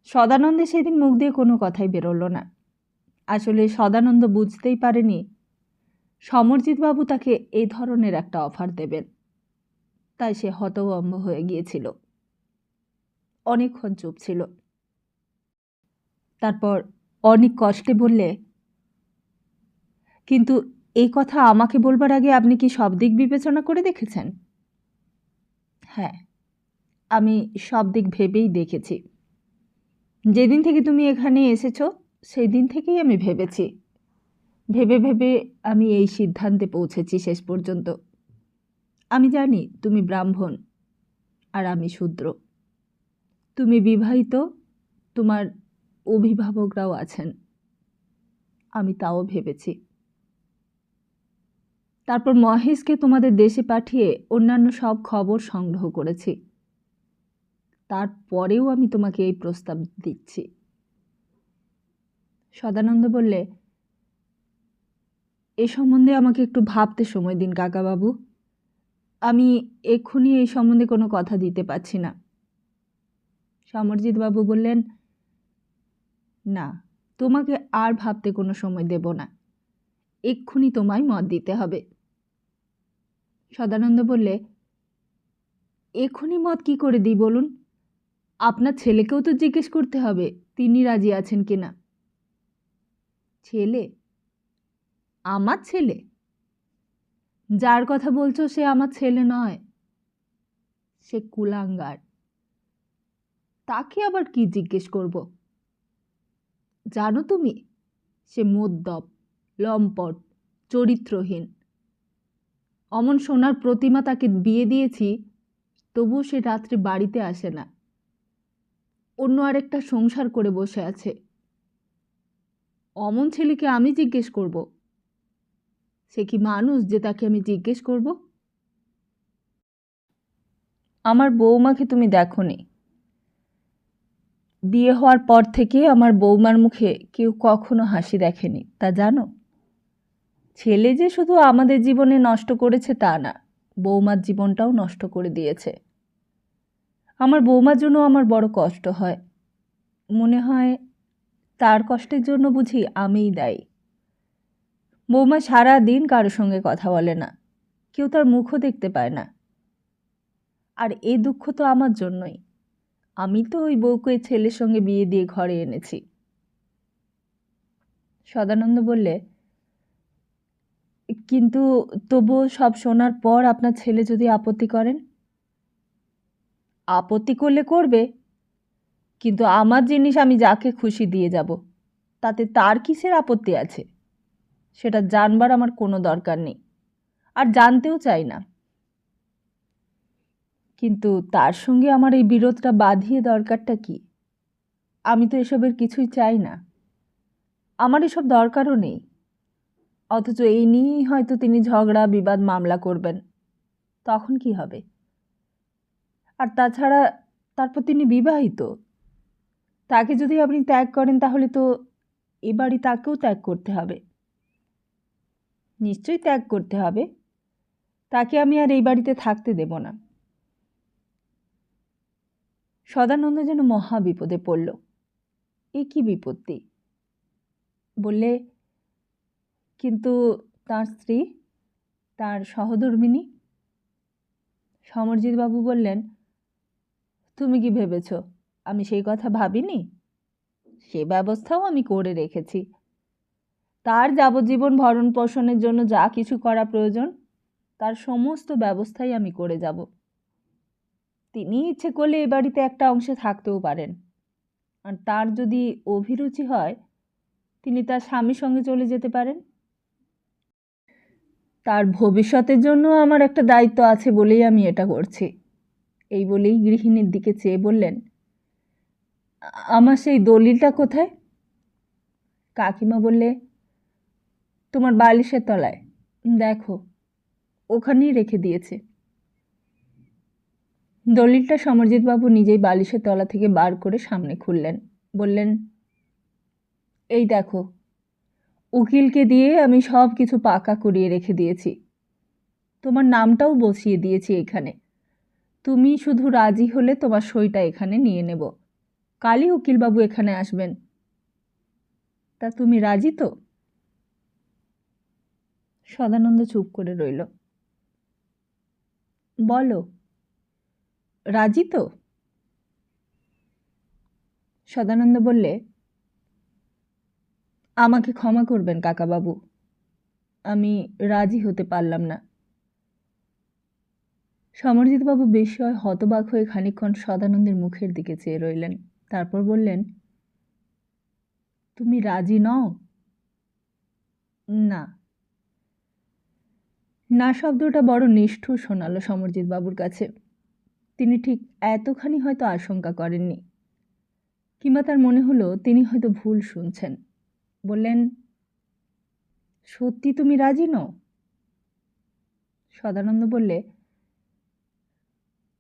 সদানন্দে সেদিন মুখ দিয়ে কোনো কথাই বেরোলো না। আসলে সদানন্দ বুঝতেই পারেনি সমরজিৎবাবু তাকে এই ধরনের একটা অফার দেবেন। তাই সে হতভম্ব হয়ে গিয়েছিল। অনেকক্ষণ চুপ ছিল। তারপর অনেক কষ্টে বললে, কিন্তু এই কথা আমাকে বলবার আগে আপনি কি সব দিক বিবেচনা করে দেখেছেন? হ্যাঁ, আমি সব দিক ভেবেই দেখেছি। যেদিন থেকে তুমি এখানে এসেছো সেই দিন থেকেই আমি ভেবেছি। ভেবে ভেবে আমি এই সিদ্ধান্তে পৌঁছেছি শেষ পর্যন্ত। আমি জানি তুমি ব্রাহ্মণ আর আমি শূদ্র। তুমি বিবাহিত, তোমার অভিভাবকরাও আছেন, আমি তাও ভেবেছি। তারপর মহেশকে তোমাদের দেশে পাঠিয়ে অন্যান্য সব খবর সংগ্রহ করেছি। তারপরেও আমি তোমাকে এই প্রস্তাব দিচ্ছি। সদানন্দ বললে, এ সম্বন্ধে আমাকে একটু ভাবতে সময় দিন কাকাবাবু। আমি এক্ষুনি এই সম্বন্ধে কোনো কথা দিতে পারছি না। সমরজিৎবাবু বললেন, না, তোমাকে আর ভাবতে কোনো সময় দেব না, এক্ষুনি তোমায় মত দিতে হবে। সদানন্দ বললে, এক্ষুনি মত কি করে দিই বলুন? আপনার ছেলেকেও তো জিজ্ঞেস করতে হবে তিনি রাজি আছেন কিনা। ছেলে? আমার ছেলে? যার কথা বলছো সে আমার ছেলে নয়, সে কুলাঙ্গার। তাকে আবার কি জিজ্ঞেস করব? জানো তুমি, সে মদ্যপ, লম্পট, চরিত্রহীন। অমন সোনার প্রতিমা তাকে বিয়ে দিয়েছি, তবুও সে রাত্রে বাড়িতে আসে না, অন্য আরেকটা সংসার করে বসে আছে। অমন ছেলেকে আমি জিজ্ঞেস করব? সে কি মানুষ যে তাকে আমি জিজ্ঞেস করব? আমার বৌমাকে তুমি দেখোনি। বিয়ে হওয়ার পর থেকে আমার বৌমার মুখে কেউ কখনো হাসি দেখেনি, তা জানো? ছেলে যে শুধু আমাদের জীবনে নষ্ট করেছে তা না, বৌমার জীবনটাও নষ্ট করে দিয়েছে। আমার বৌমার জন্য আমার বড় কষ্ট হয়। মনে হয় তার কষ্টের জন্য বুঝি আমিই দায়ী। বৌমা সারা দিন কারো সঙ্গে কথা বলে না, কেউ তার মুখও দেখতে পায় না। আর এই দুঃখ তো আমার জন্যই। আমি তো ওই বউকে ছেলের সঙ্গে বিয়ে দিয়ে ঘরে এনেছি। সদানন্দ বললে, কিন্তু তবুও সব শোনার পর আপনার ছেলে যদি আপত্তি করেন? আপত্তি করলে করবে, কিন্তু আমার জিনিস আমি যাকে খুশি দিয়ে যাব, তাতে তার কিসের আপত্তি আছে? সেটা জানবার আমার কোনো দরকার নেই, আর জানতেও চাই না। কিন্তু তার সঙ্গে আমার এই বিরোধটা বাঁধিয়ে দরকারটা কি? আমি তো এসবের কিছুই চাই না, আমার এসব দরকারও নেই। অথচ এই নিয়েই হয়তো তিনি ঝগড়া বিবাদ মামলা করবেন, তখন কি হবে? আর তাছাড়া তারপর তিনি বিবাহিত। তাকে যদি আপনি ত্যাগ করেন তাহলে তো এ বাড়ি তাকেও ত্যাগ করতে হবে। নিশ্চয়ই ত্যাগ করতে হবে, তাকে আমি আর এই বাড়িতে থাকতে দেব না। সদানন্দ যেন মহা বিপদে পড়ল। এ কি বিপত্তি? বললে, কিন্তু তার স্ত্রী, তার সহধর্মিণী? সমরজিৎবাবু বললেন, তুমি কি ভেবেছ আমি সেই কথা ভাবিনি? সে ব্যবস্থাও আমি করে রেখেছি। তার যাবজ্জীবন ভরণ পোষণের জন্য যা কিছু করা প্রয়োজন তার সমস্ত ব্যবস্থাই আমি করে যাব। তিনি ইচ্ছে করলে এ বাড়িতে একটা অংশে থাকতেও পারেন, আর তার যদি অভিরুচি হয় তিনি তার স্বামীর সঙ্গে চলে যেতে পারেন। তার ভবিষ্যতের জন্য আমার একটা দায়িত্ব আছে বলেই আমি এটা করছি। এই বলেই গৃহিণীর দিকে চেয়ে বললেন, আমার সেই দলিলটা কোথায়? কাকিমা বললে, তোমার বালিশের তলায়, দেখো, ওখানেই রেখে দিয়েছে। দলিলটা সমরজিৎবাবু নিজেই বালিশের তলা থেকে বার করে সামনে খুললেন। বললেন, এই দেখো, উকিলকে দিয়ে আমি সব কিছু পাকা করিয়ে রেখে দিয়েছি, তোমার নামটাও বসিয়ে দিয়েছি এখানে। তুমি শুধু রাজি হলে তোমার সইটা এখানে নিয়ে নেব, কালই উকিলবাবু এখানে আসবেন। তা তুমি রাজি তো? সদানন্দ চুপ করে রইল। বলো, রাজি তো? সদানন্দ বললে, আমাকে ক্ষমা করবেন কাকাবাবু, আমি রাজি হতে পারলাম না। সমরজিৎবাবু বিস্ময় হতবাক হয়ে খানিকক্ষণ সদানন্দের মুখের দিকে চেয়ে রইলেন। তারপর বললেন, তুমি রাজি নও? না। না শব্দটা বড় নিষ্ঠুর শোনালো সমরজিৎবাবুর কাছে। তিনি ঠিক এতখানি হয়তো আশঙ্কা করেননি, কিংবা তার মনে হলো তিনি হয়তো ভুল শুনছেন। বললেন, সত্যি তুমি রাজি নও? সদানন্দ বললে,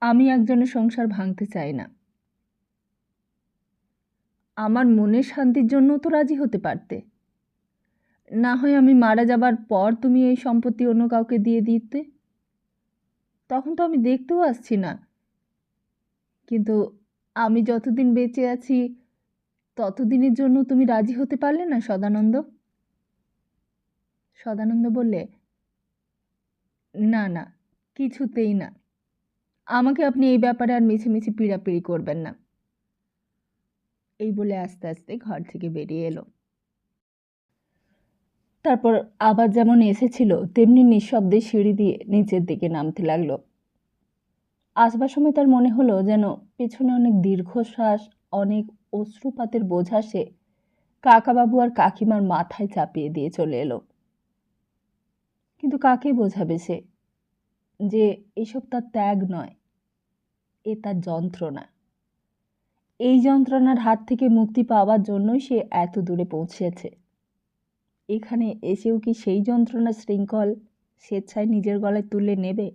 আমি একজনের সংসার ভাঙতে চাই না। আমার মনের শান্তির জন্যও তো রাজি হতে পারতে। না হয় আমি মারা যাবার পর তুমি এই সম্পত্তি অন্য কাউকে দিয়ে দিতে, তখন তো আমি দেখতেও আসছি না। কিন্তু আমি যতদিন বেঁচে আছি ততদিনের জন্য তুমি রাজি হতে পারলে না সদানন্দ? সদানন্দ বললে, না না, কিছুতেই না। আমাকে আপনি এই ব্যাপারে আর মিছিমিছি পিড়াপিড়ি করবেন না। এই বলে আস্তে আস্তে ঘর থেকে বেরিয়ে এলো। তারপর আবার যেমন এসেছিল তেমনি নিঃশব্দে সিঁড়ি দিয়ে নিচের দিকে নামতে লাগলো। আসবার সময় তার মনে হলো যেন পেছনে অনেক দীর্ঘশ্বাস, অনেক অশ্রুপাতের বোঝা সে কাকাবাবু আর কাকিমার মাথায় চাপিয়ে দিয়ে চলে এলো। কিন্তু কাকে বোঝাবে সে যে এসব তার ত্যাগ নয়, এ তার যন্ত্রণা। এই যন্ত্রণার হাত থেকে মুক্তি পাওয়ার জন্যই সে এত দূরে পৌঁছেছে। এখানে এসেও কি সেই যন্ত্রণার শৃঙ্খল স্বেচ্ছায় নিজের গলায় তুলে নেবে?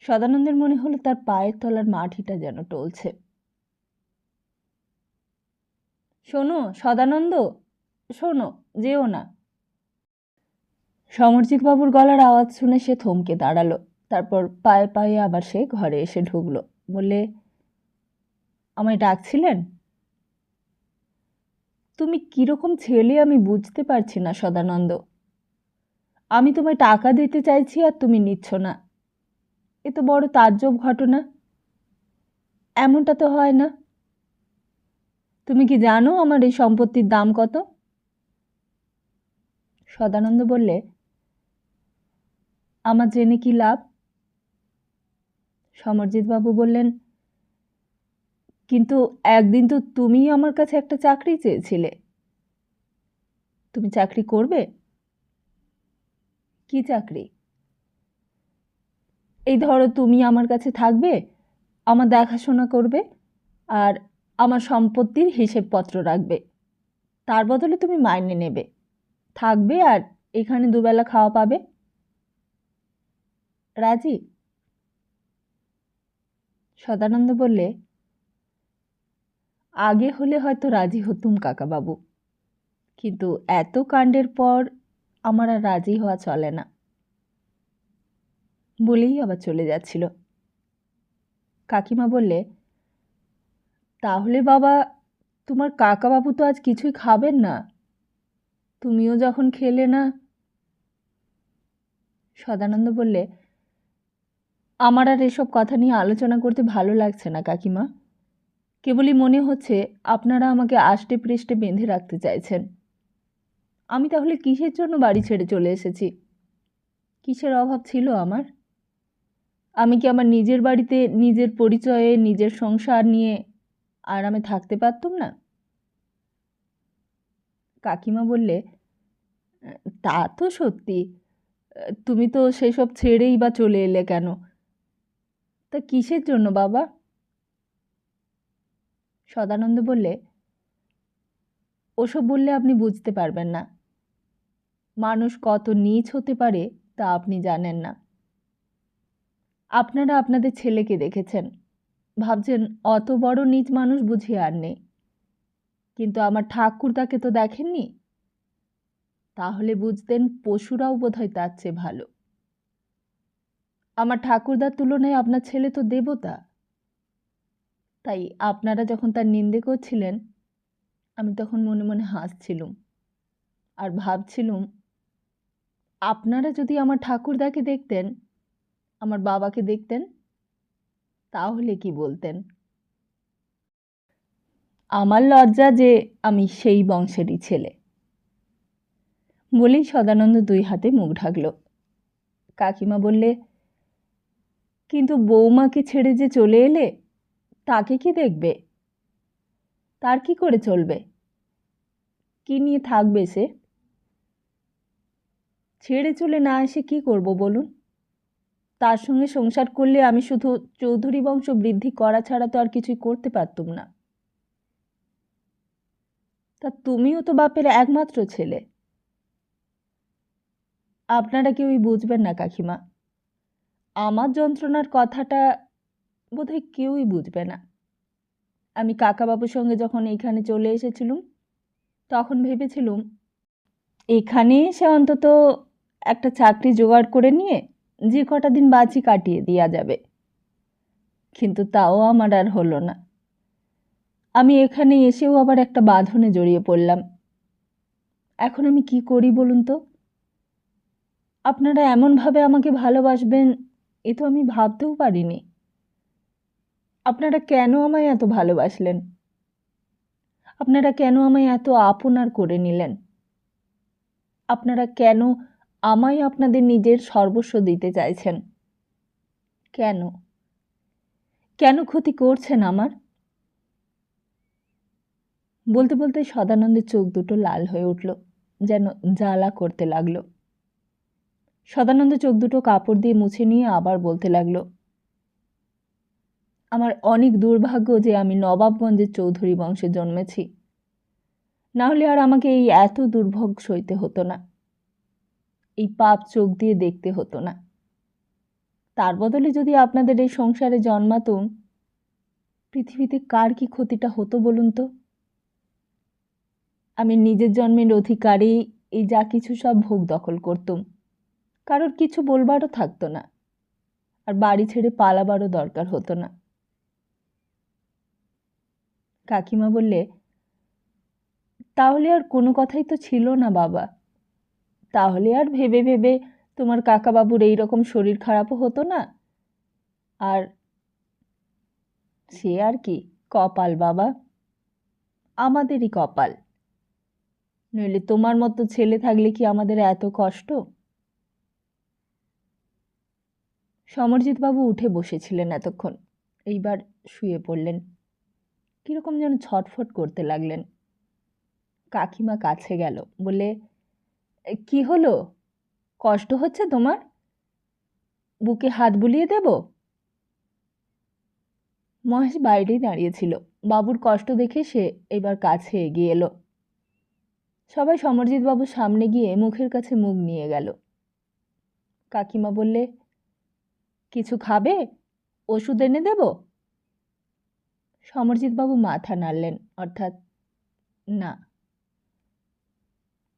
সদানন্দের মনে হলো তার পায়ের তলার মাটিটা যেন টলছে। শোনো সদানন্দ, শোনো, যেও না। সমরজিৎবাবুর গলার আওয়াজ শুনে সে থমকে দাঁড়ালো। তারপর পায়ে পায়ে আবার সে ঘরে এসে ঢুকলো। বললে, আমায় ডাকছিলেন? তুমি কিরকম ছেলে আমি বুঝতে পারছি না সদানন্দ। আমি তোমায় টাকা দিতে চাইছি আর তুমি নিচ্ছ না, এ তো বড় তাজ্জব ঘটনা। এমনটা তো হয় না। তুমি কি জানো আমার এই সম্পত্তির দাম কত? সদানন্দ বললে, আমার জেনে কি লাভ? সমরজিৎবাবু বললেন, কিন্তু একদিন তো তুমিই আমার কাছে একটা চাকরি চেয়েছিলে। তুমি চাকরি করবে? কি চাকরি? এই ধরো, তুমি আমার কাছে থাকবে, আমার দেখাশোনা করবে, আর আমার সম্পত্তির হিসেবপত্র রাখবে। তার বদলে তুমি মাইনে নেবে, থাকবে, আর এখানে দুবেলা খাওয়া পাবে। রাজি? সদানন্দ বললে, আগে হলে হয়তো রাজি হতুম কাকাবাবু, কিন্তু এত কাণ্ডের পর আমার আর রাজি হওয়া চলে না। বলেই আবার চলে যাচ্ছিল। কাকিমা বললে, তাহলে বাবা, তোমার কাকাবাবু তো আজ কিছুই খাবেন না, তুমিও যখন খেলে না। সদানন্দ বললে, আমার আর এসব কথা নিয়ে আলোচনা করতে ভালো লাগছে না কাকিমা। কেবলই মনে হচ্ছে আপনারা আমাকে আষ্টে পৃষ্ঠে বেঁধে রাখতে চাইছেন। আমি তাহলে কিসের জন্য বাড়ি ছেড়ে চলে এসেছি? কিসের অভাব ছিল আমার? আমি কি আমার নিজের বাড়িতে নিজের পরিচয়ে নিজের সংসার নিয়ে আরামে থাকতে পারতুম না? কাকিমা বললে, তা তো সত্যি, তুমি তো সেসব ছেড়েই বা চলে এলে কেন? তা কিসের জন্য বাবা? সদানন্দ বললে, ওসব বললে আপনি বুঝতে পারবেন না। মানুষ কত নীচ হতে পারে তা আপনি জানেন না। আপনারা আপনাদের ছেলেকে দেখেছেন, ভাবছেন অত বড় নীচ মানুষ বুঝি আর নেই। কিন্তু আমার ঠাকুরদাকে তো দেখেননি, তাহলে বুঝতেন পশুরাও বোধহয় তার চেয়ে ভালো। আমার ঠাকুরদার তুলনায় আপনার ছেলে তো দেবতা। তাই আপনারা যখন তার নিন্দে করছিলেন, আমি তখন মনে মনে হাসছিলুম আর ভাবছিলুম, আপনারা যদি আমার ঠাকুরদাকে দেখতেন, আমার বাবাকে দেখতেন, তাহলে কি বলতেন? আমার লজ্জা যে আমি সেই বংশেরই ছেলে। বলেই সদানন্দ 2 হাতে মুখ ঢাকল। কাকিমা বললে, কিন্তু বৌমাকে ছেড়ে যে চলে এলে, তাকে কি দেখবে? তার কি করে চলবে? কি নিয়ে থাকবে সে? ছেড়ে চলে না এসে কি করব বলুন? তার সঙ্গে সংসার করলে আমি শুধু চৌধুরী বংশ বৃদ্ধি করা ছাড়া তো আর কিছুই করতে পারতুম না। তা তুমিও তো বাপের একমাত্র ছেলে। আপনারা কেউই বুঝবেন না কাকিমা। আমার যন্ত্রণার কথাটা বোধহয় কেউই বুঝবে না। আমি কাকাবাবুর সঙ্গে যখন এইখানে চলে এসেছিলুম, তখন ভেবেছিলুম এখানে এসে অন্তত একটা চাকরি জোগাড় করে নিয়ে যে কটা দিন বাঁচি কাটিয়ে দেওয়া যাবে। কিন্তু তাও আমার আর হলো না। আমি এখানে এসেও আবার একটা বাঁধনে জড়িয়ে পড়লাম। এখন আমি কি করি বলুন তো? আপনারা এমনভাবে আমাকে ভালোবাসবেন, এ তো আমি ভাবতেও পারিনি। আপনারা কেন আমায় এত ভালোবাসলেন? আপনারা কেন আমায় এত আপনার করে নিলেন? আপনারা কেন আমায় আপনাদের নিজের সর্বস্ব দিতে চাইছেন? কেন? কেন ক্ষতি করছেন আমার? বলতে বলতে সদানন্দের চোখ দুটো লাল হয়ে উঠল, যেন জ্বালা করতে লাগলো। সদানন্দ চোখ দুটো কাপড় দিয়ে মুছে নিয়ে আবার বলতে লাগলো, আমার অনেক দুর্ভাগ্য যে আমি নবাবগঞ্জের চৌধুরী বংশে জন্মেছি। না হলে আর আমাকে এই এত দুর্ভোগ সইতে হতো না, এই পাপ চোখ দিয়ে দেখতে হতো না। তার বদলে যদি আপনাদের এই সংসারে জন্মাতুম, পৃথিবীতে কার কি ক্ষতিটা হতো বলুন তো? আমি নিজের জন্মের অধিকারী এই যা কিছু সব ভোগ দখল করতুম, কারোর কিছু বলবারও থাকতো না, আর বাড়ি ছেড়ে পালাবারও দরকার হতো না। কাকিমা বললে, তাহলে আর কোনো কথাই তো ছিল না বাবা। তাহলে আর ভেবে ভেবে তোমার কাকাবাবুর এই রকম শরীর খারাপও হতো না। আর সে আর কি, কপাল বাবা, আমাদেরই কপাল। নইলে তোমার মতো ছেলে থাকলে কি আমাদের এত কষ্ট? সমরজিৎবাবু উঠে বসেছিলেন এতক্ষণ, এইবার শুয়ে পড়লেন। কীরকম যেন ছটফট করতে লাগলেন। কাকিমা কাছে গেল, বলে, কি হলো? কষ্ট হচ্ছে তোমার? বুকে হাত বুলিয়ে দেব? মহেশ বাইরেই দাঁড়িয়েছিল। বাবুর কষ্ট দেখে সে এবার কাছে এগিয়ে এলো। সবাই সমরজিৎবাবুর সামনে গিয়ে মুখের কাছে মুখ নিয়ে গেল। কাকিমা বললে, কিছু খাবে? ওষুধ এনে দেব? সমরজিৎবাবু মাথা নাড়লেন, অর্থাৎ না।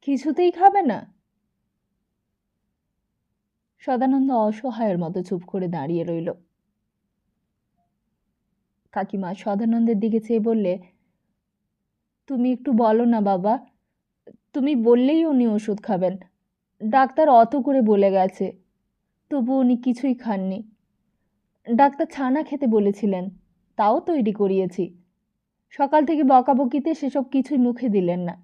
কিছুতেই খাবে না? সদানন্দ অসহায়ের মতো চুপ করে দাঁড়িয়ে রইল। কাকিমা সদানন্দের দিকে চেয়ে বললে, তুমি একটু বলো না বাবা, তুমি বললেই উনি ওষুধ খাবেন। ডাক্তার অত করে বলে গেছে, তবু উনি কিছুই খাননি। ডাক্তার ছানা খেতে বলেছিলেন, তাও তৈরি করিয়েছি। সকাল থেকে বকাবকিতে সেসব কিছুই মুখে দিলেন না।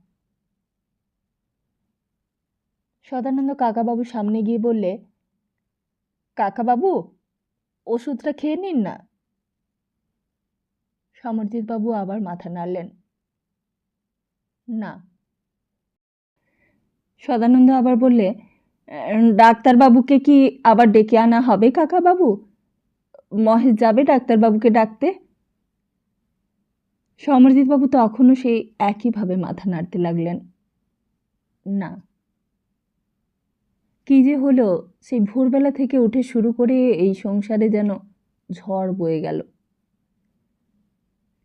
সদানন্দ কাকাবাবুর সামনে গিয়ে বললে, কাকাবাবু, ওষুধটা খেয়ে নিন না। সমরজিৎবাবু আবার মাথা নাড়লেন, না। সদানন্দ আবার বললে, ডাক্তারবাবুকে কি আবার ডেকে আনা হবে কাকাবাবু? মহেশ যাবে ডাক্তারবাবুকে ডাকতে? সমরজিৎবাবু তখনও সেই একইভাবে মাথা নাড়তে লাগলেন, না। কি যে হলো, সেই ভোরবেলা থেকে উঠে শুরু করে এই সংসারে যেন ঝড় বয়ে গেল।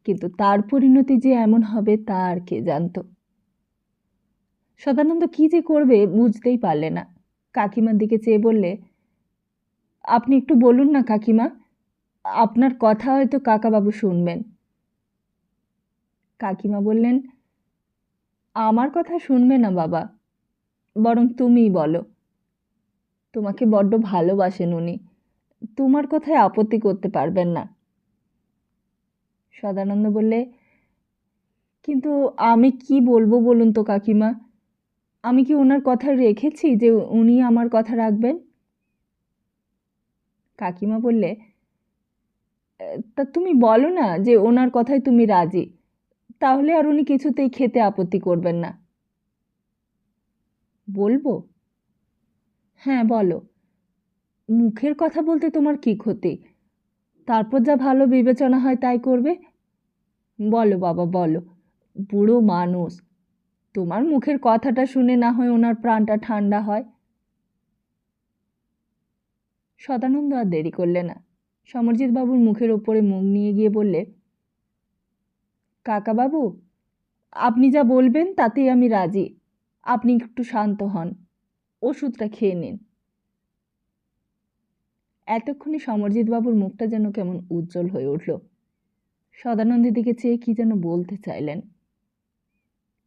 কিন্তু তার পরিণতি যে এমন হবে তা আর কে জানত। সদানন্দ কি যে করবে বুঝতেই পারলে না। কাকিমার দিকে চেয়ে বললে, আপনি একটু বলুন না কাকিমা, আপনার কথা হয়তো কাকাবাবু শুনবেন। কাকিমা বললেন, আমার কথা শুনবে না বাবা, বরং তুমিই বলো। তোমাকে বড্ড ভালোবাসেন উনি, তোমার কথায় আপত্তি করতে পারবেন না। সদানন্দ বললে, কিন্তু আমি কি বলবো বলুন তো কাকিমা, আমি কি ওনার কথা রেখেছি যে উনি আমার কথা রাখবেন? কাকিমা বললে, তা তুমি বলো না যে ওনার কথায় তুমি রাজি, তাহলে আর উনি কিছুতেই খেতে আপত্তি করবেন না। বলবো? হ্যাঁ বলো, মুখের কথা বলতে তোমার কি ক্ষতি, তারপর যা ভালো বিবেচনা হয় তাই করবে। বলো বাবা বলো, বুড়ো মানুষ, তোমার মুখের কথাটা শুনে না হয় ওনার প্রাণটা ঠান্ডা হয়। সদানন্দ আর দেরি করলে না, সমরজিৎ বাবুর মুখের ওপরে মুখ নিয়ে গিয়ে বললে, কাকাবাবু, আপনি যা বলবেন তাতেই আমি রাজি। আপনি একটু শান্ত হন, ওষুধটা খেয়ে নিন। এতক্ষণে সমরজিৎ বাবুর মুখটা যেন কেমন উজ্জ্বল হয়ে উঠল। সদানন্দের দিকে চেয়ে কি যেন বলতে চাইলেন,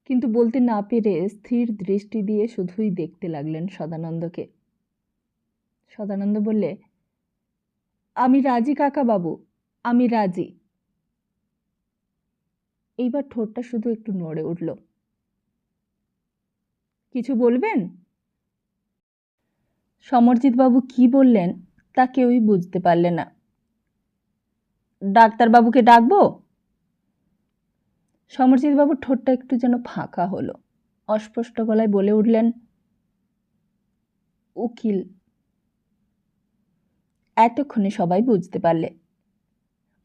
কিন্তু বলতে না পেরে স্থির দৃষ্টি দিয়ে শুধুই দেখতে লাগলেন সদানন্দকে। সদানন্দ বললে, আমি রাজি কাকাবাবু, আমি রাজি। এইবার ঠোঁটটা শুধু একটু নড়ে উঠল। কিছু বলবেন? সমরজিৎবাবু কি বললেন তা কেউই বুঝতে পারলে না। ডাক্তারবাবুকে ডাকবো? সমরজিৎবাবুর ঠোঁটটা একটু যেন ফাঁকা হলো, অস্পষ্ট গলায় বলে উঠলেন, উকিল। এতক্ষণে সবাই বুঝতে পারলে।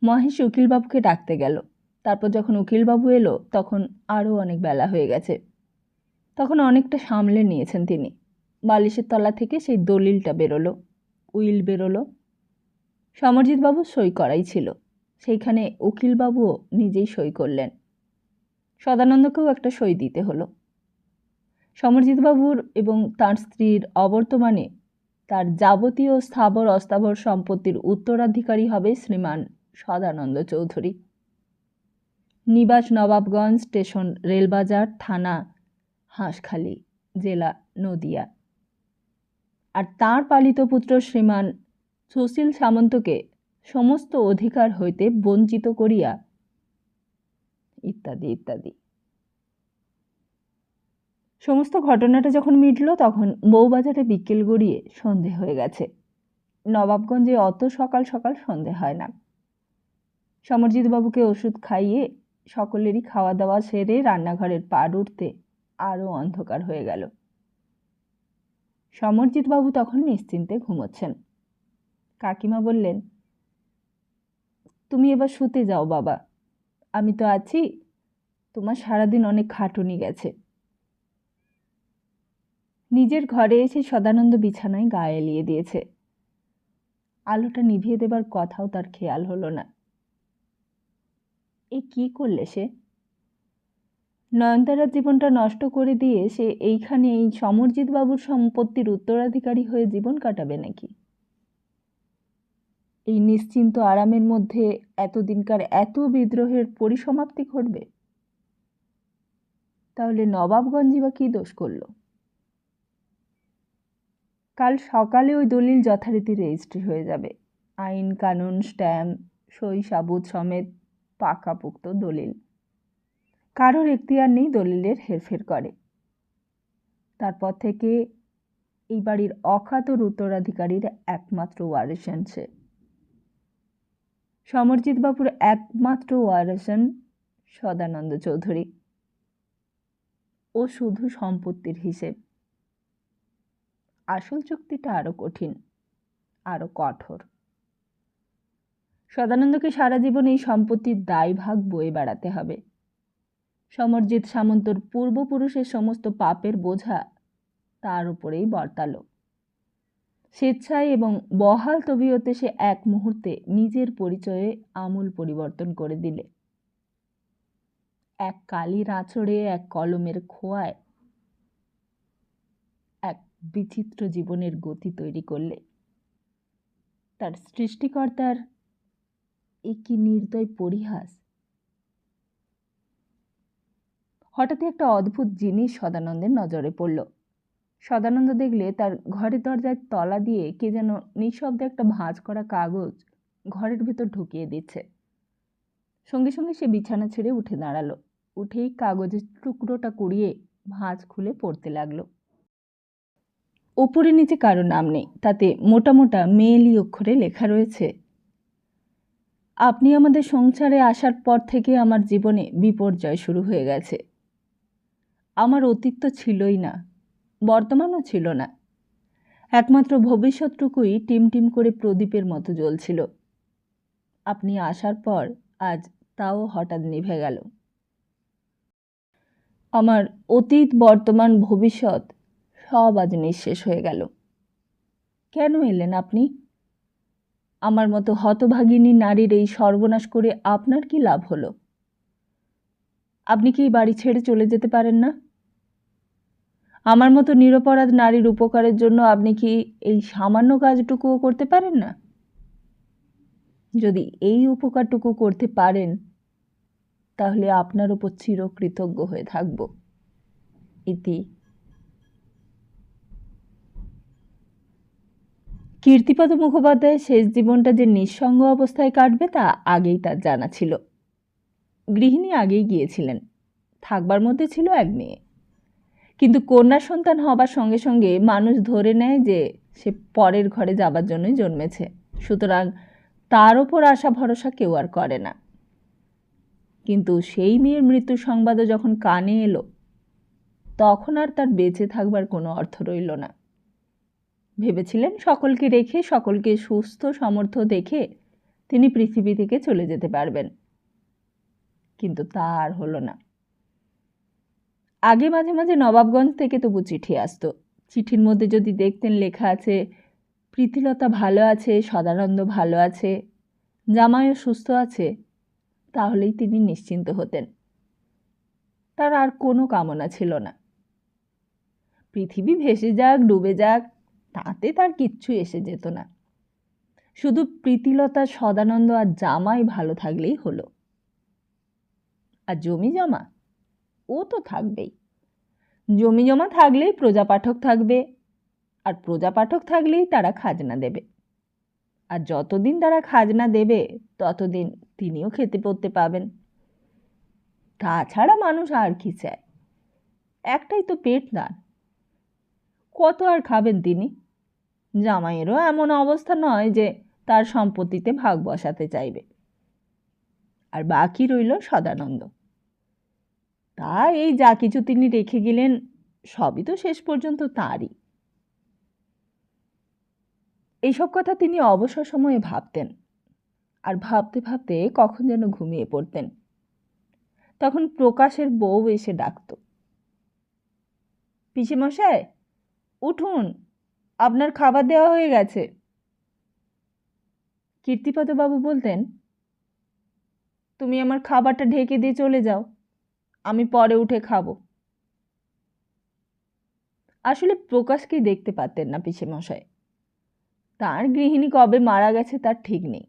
মহেশ উকিলবাবুকে ডাকতে গেল। তারপর যখন উকিলবাবু এলো তখন আরও অনেক বেলা হয়ে গেছে। তখন অনেকটা সামলে নিয়েছেন তিনি। বালিশের তলা থেকে সেই দলিলটা বেরোলো, উইল বেরোলো। সমরজিৎবাবু সই করাই ছিল, সেইখানে উকিলবাবুও নিজেই সই করলেন। সদানন্দকেও একটা সই দিতে হলো। সমরজিৎবাবুর এবং তাঁর স্ত্রীর অবর্তমানে তার যাবতীয় স্থাবর অস্থাবর সম্পত্তির উত্তরাধিকারী হবে শ্রীমান সদানন্দ চৌধুরী। নিবাস নবাবগঞ্জ, স্টেশন রেলবাজার, থানা হাঁসখালি, জেলা নদিয়া। আর তাঁর পালিত পুত্র শ্রীমান সুশীল সামন্তকে সমস্ত অধিকার হইতে বঞ্চিত করিয়া, ইত্যাদি ইত্যাদি। সমস্ত ঘটনাটা যখন মিটল তখন বউবাজারে বিকেল গড়িয়ে সন্ধে হয়ে গেছে। নবাবগঞ্জে অত সকাল সকাল সন্ধে হয় না। সমরজিৎবাবুকে ওষুধ খাইয়ে সকলেরই খাওয়া দাওয়া সেরে রান্নাঘরের পাড় উঠতে আরও অন্ধকার হয়ে গেল। সমরজিৎবাবু তখন নিশ্চিন্তে ঘুমোচ্ছেন। কাকিমা বললেন, তুমি এবার শুতে যাও বাবা, আমি তো আছি, তোমার সারাদিন অনেক খাটুনি গেছে। নিজের ঘরে এসে সদানন্দ বিছানায় গা এলিয়ে দিয়েছে। আলোটা নিভিয়ে দেবার কথাও তার খেয়াল হলো না। এ কি করলে সে? নয়নতারার জীবনটা নষ্ট করে দিয়ে সে এইখানে এই সমরজিৎবাবুর সম্পত্তির উত্তরাধিকারী হয়ে জীবন কাটাবে নাকি? এই নিশ্চিন্ত আরামের মধ্যে এতদিনকার এত বিদ্রোহের পরিসমাপ্তি ঘটবে? তাহলে নবাবগঞ্জই বা কী দোষ করল? কাল সকালে ওই দলিল যথারীতি রেজিস্ট্রি হয়ে যাবে। আইন কানুন স্ট্যাম্প সই সাবুত সমেত পাকাপোক্ত দলিল। কারোর এখতিয়ার নেই দলিলের হেরফের করে। তারপর থেকে এই বাড়ির অখাতর উত্তরাধিকারীর একমাত্র ওয়ারিশন সে। সমরজিৎবাবুর একমাত্র ওয়ারিশন সদানন্দ চৌধুরী। ও শুধু সম্পত্তির হিসেব। আসল চুক্তিটা আরও কঠিন, আরও কঠোর। সদানন্দকে সারা জীবন এই সম্পত্তির দায়ভাগ বয়ে বেড়াতে হবে। সমরজিৎ সামন্তর পূর্বপুরুষের সমস্ত পাপের বোঝা তার উপরেই বর্তালো। স্বেচ্ছায় এবং বহাল তবিয়তে সে এক মুহূর্তে নিজের পরিচয়ে আমূল পরিবর্তন করে দিলে। এক কালির আঁচড়ে, এক কলমের খোয়ায় এক বিচিত্র জীবনের গতি তৈরি করলে। তার সৃষ্টিকর্তার এ কি নির্দয় পরিহাস! হঠাৎই একটা অদ্ভুত জিনিস সদানন্দের নজরে পড়ল। সদানন্দ দেখলে তার ঘরের দরজায় তলা দিয়ে কে যেন নিঃশব্দে একটা ভাঁজ করা কাগজ ঘরের ভেতর ঢুকিয়ে দিচ্ছে। সঙ্গে সঙ্গে সে বিছানা ছেড়ে উঠে দাঁড়ালো। উঠেই কাগজের টুকরোটা কুড়িয়ে ভাঁজ খুলে পড়তে লাগলো। ওপরে নিচে কারো নাম নেই, তাতে মোটা মোটা মেয়েলি অক্ষরে লেখা রয়েছে, আপনি আমাদের সংসারে আসার পর থেকে আমার জীবনে বিপর্যয় শুরু হয়ে গেছে। আমার অতীত তো ছিলই না, বর্তমানও ছিল না, একমাত্র ভবিষ্যৎটুকুই টিমটিম করে প্রদীপের মতো জ্বলছিল। আপনি আসার পর আজ তাও হঠাৎ নিভে গেল। আমার অতীত, বর্তমান, ভবিষ্যৎ সব আজ নিঃশেষ হয়ে গেল। কেন এলেন আপনি? আমার মতো হতভাগিনী নারীর এই সর্বনাশ করে আপনার কি লাভ হলো? আপনি কি বাড়ি ছেড়ে চলে যেতে পারেন না? আমার মতো নিরপরাধ নারীর উপকারের জন্য আপনি কি এই সামান্য কাজটুকুও করতে পারেন না? যদি এই উপকারটুকু করতে পারেন তাহলে আপনার উপর চিরকৃতজ্ঞ হয়ে থাকব। ইতি। কীর্তিপদ মুখোপাধ্যায়ের শেষ জীবনটা যে নিঃসঙ্গ অবস্থায় কাটবে তা আগেই তার জানা ছিল। গৃহিণী আগেই গিয়েছিলেন, থাকবার মধ্যে ছিল এক মেয়ে। কিন্তু কন্যা সন্তান হবার সঙ্গে সঙ্গে মানুষ ধরে নেয় যে সে পরের ঘরে যাবার জন্যই জন্মেছে, সুতরাং তার ওপর আশা ভরসা কেউ আর করে না। কিন্তু সেই মেয়ের মৃত্যু সংবাদও যখন কানে এলো তখন আর তার বেঁচে থাকবার কোনো অর্থ রইল না। ভেবেছিলেন সকলকে রেখে, সকলকে সুস্থ সমর্থ দেখে তিনি পৃথিবী থেকে চলে যেতে পারবেন, কিন্তু তা আর হলো না। আগে মাঝে মাঝে নবাবগঞ্জ থেকে তবু চিঠি আসতো। চিঠির মধ্যে যদি দেখতেন লেখা আছে প্রীতিলতা ভালো আছে, সদানন্দ ভালো আছে, জামাইও সুস্থ আছে, তাহলেই তিনি নিশ্চিন্ত হতেন। তার আর কোনো কামনা ছিল না। পৃথিবী ভেসে যাক, ডুবে যাক, তাতে তার কিচ্ছু এসে যেত না। শুধু প্রীতিলতা, সদানন্দ আর জামাই ভালো থাকলেই হলো। আর জমি জমা, ও তো থাকবেই। জমি জমা থাকলেই প্রজা পাঠক থাকবে, আর প্রজা পাঠক থাকলেই তারা খাজনা দেবে। আর যতদিন তারা খাজনা দেবে ততদিন তিনিও খেতে পড়তে পাবেন। তাছাড়া মানুষ আর কি চায়? একটাই তো পেট দান, কত আর খাবেন তিনি? জামাইয়েরও এমন অবস্থা নয় যে তার সম্পত্তিতে ভাগ বসাতে চাইবে। আর বাকি রইল সদানন্দ। তা এই যা কিছু তিনি রেখে গেলেন সবই তো শেষ পর্যন্ত তাঁরই। এইসব কথা তিনি অবসর সময়ে ভাবতেন, আর ভাবতে ভাবতে কখন যেন ঘুমিয়ে পড়তেন। তখন প্রকাশের বউ এসে ডাকত, পিসেমশাই উঠুন, আপনার খাবার দেওয়া হয়ে গেছে। কীর্তিপদবাবু বলতেন, তুমি আমার খাবারটা ঢেকে দিয়ে চলে যাও, আমি পরে উঠে খাবো। আসলে প্রকাশকেই দেখতে পারতেন না পিসেমশাই। তার গৃহিণী কবে মারা গেছে তার ঠিক নেই,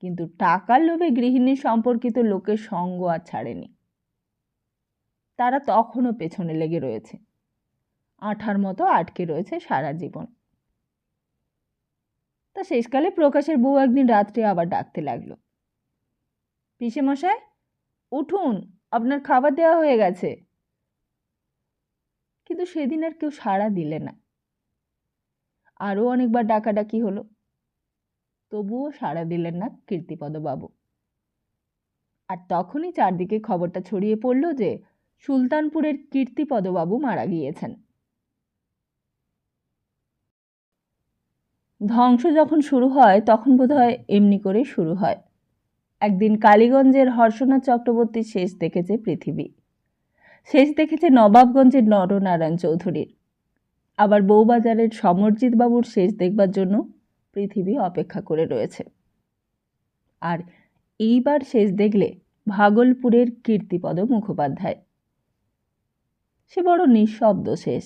কিন্তু টাকার লোভে গৃহিণীর সম্পর্কিত লোকের সঙ্গ আর ছাড়েনি। তারা তখনও পেছনে লেগে রয়েছে, আঠার মতো আটকে রয়েছে সারা জীবন। তা শেষকালে প্রকাশের বউ একদিন রাত্রে আবার ডাকতে লাগলো, পিসেমশাই উঠুন, আপনার খাবার দেওয়া হয়ে গেছে। কিন্তু সেদিন আর কেউ সাড়া দিলে না। আরও অনেকবার ডাকাডাকি হলো, তবুও সাড়া দিলেন না কীর্তিপদবাবু। আর তখনই চারদিকে খবরটা ছড়িয়ে পড়ল যে সুলতানপুরের কীর্তিপদবাবু মারা গিয়েছেন। ধ্বংস যখন শুরু হয় তখন বোধহয় এমনি করেই শুরু হয়। একদিন কালীগঞ্জের হর্ষনাথ চক্রবর্তীর শেষ দেখেছে পৃথিবী, শেষ দেখেছে নবাবগঞ্জের নরনারায়ণ চৌধুরীর, আবার বউবাজারের সমরজিৎ বাবুর শেষ দেখবার জন্য পৃথিবী অপেক্ষা করে রয়েছে। আর এইবার শেষ দেখলে ভাগলপুরের কীর্তিপদ মুখোপাধ্যায়। সে বড় নিঃশব্দ শেষ।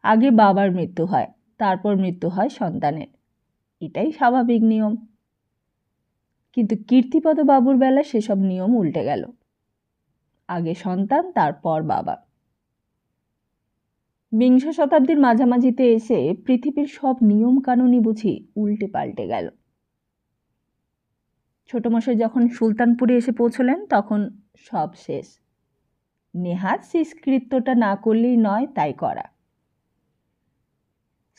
আগে বাবার মৃত্যু হয়, তারপর মৃত্যু হয় সন্তানের, এটাই স্বাভাবিক নিয়ম। কিন্তু কীর্তিপদ বাবুর বেলা সেসব নিয়ম উল্টে গেল। আগে সন্তান, তারপর বাবা। বিংশ শতাব্দীর মাঝামাঝিতে এসে পৃথিবীর সব নিয়ম কানুনই বুঝি উল্টে পাল্টে গেল। ছোটমশাই যখন সুলতানপুরে এসে পৌঁছলেন তখন সব শেষ। নেহাত শেষকৃত্যটা না করলেই নয়, তাই করা।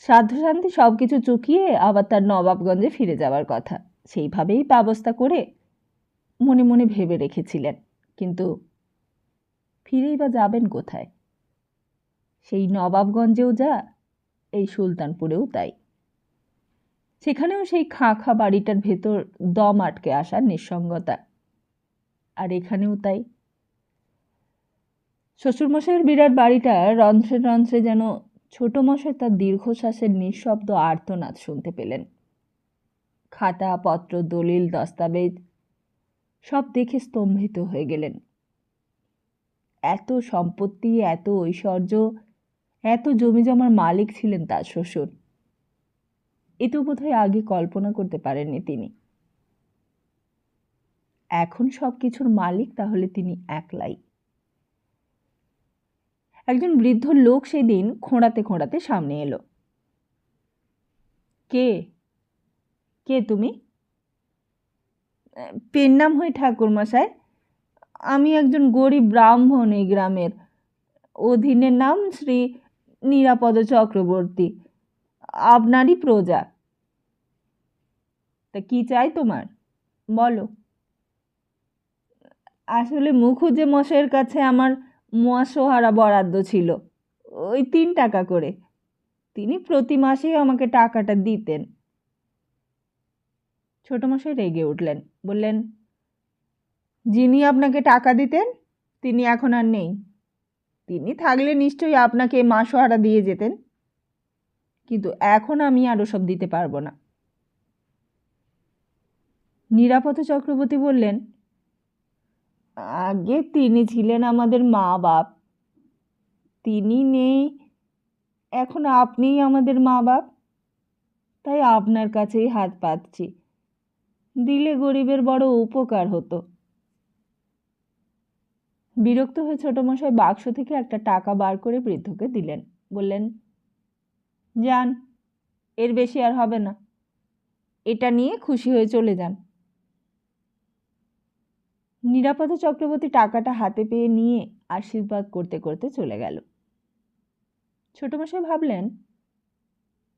শ্রাদ্ধশান্তি সব কিছু চুকিয়ে আবার তার নবাবগঞ্জে ফিরে যাওয়ার কথা সেইভাবেই ব্যবস্থা করে মনে মনে ভেবে রেখেছিলেন। কিন্তু ফিরেই বা যাবেন কোথায়? সেই নবাবগঞ্জেও যা, এই সুলতানপুরেও তাই। সেখানেও সেই খাঁ খাঁ বাড়িটার ভেতর দম আটকে আসার নিঃসঙ্গতা, আর এখানেও তাই। শ্বশুরমশাইয়ের বিরাট বাড়িটা রন্ধ্রে রন্ধ্রে যেন ছোটমশাই তার দীর্ঘশ্বাসের নিঃশব্দ আর্তনাদ শুনতে পেলেন। খাতা পত্র, দলিল, দস্তাবেজ সব দেখে স্তম্ভিত হয়ে গেলেন। এত সম্পত্তি, এত ঐশ্বর্য, এত জমি জমার মালিক ছিলেন তার শ্বশুর। এ তো বোধহয় আগে কল্পনা করতে পারেননি তিনি। এখন সব কিছুর মালিক তাহলে তিনি একলাই। একজন বৃদ্ধ লোক সেদিন খোঁড়াতে খোঁড়াতে সামনে এলো। কে কে তুমি? পেন নাম হই ঠাকুরমশাই। আমি একজন গরিব ব্রাহ্মণ, এই গ্রামের। অধীনের নাম শ্রী নিরাপদ চক্রবর্তী, আপনারই প্রজা। তা কি চাই তোমার, বলো। আসলে মুখুজ্জে মশাইয়ের কাছে আমার মোয়াশোহারা বরাদ্দ ছিল, ওই 3 টাকা করে। তিনি প্রতি মাসেই আমাকে টাকাটা দিতেন। ছোটমশাই রেগে উঠলেন, বললেন, যিনি আপনাকে টাকা দিতেন তিনি এখন আর নেই। তিনি থাকলে নিশ্চয়ই আপনাকে মাসোহারা দিয়ে যেতেন, কিন্তু এখন আমি আর ওসব দিতে পারবো না। নিরাপদ চক্রবর্তী বললেন, আগে তিনি ছিলেন আমাদের মা বাপ, তিনি নেই, এখন আপনিই আমাদের মা বাপ, তাই আপনার কাছেই হাত পাতছি। দিলে গরিবের বড় উপকার হতো। বিরক্ত হয়ে ছোটমশাই বাক্স থেকে একটা টাকা বার করে বৃদ্ধকে দিলেন। বললেন, যান, এর বেশি আর হবে না, এটা নিয়ে খুশি হয়ে চলে যান। নিরাপদ চক্রবর্তী টাকাটা হাতে পেয়ে নিয়ে আশীর্বাদ করতে করতে চলে গেল। ছোটমশাই ভাবলেন,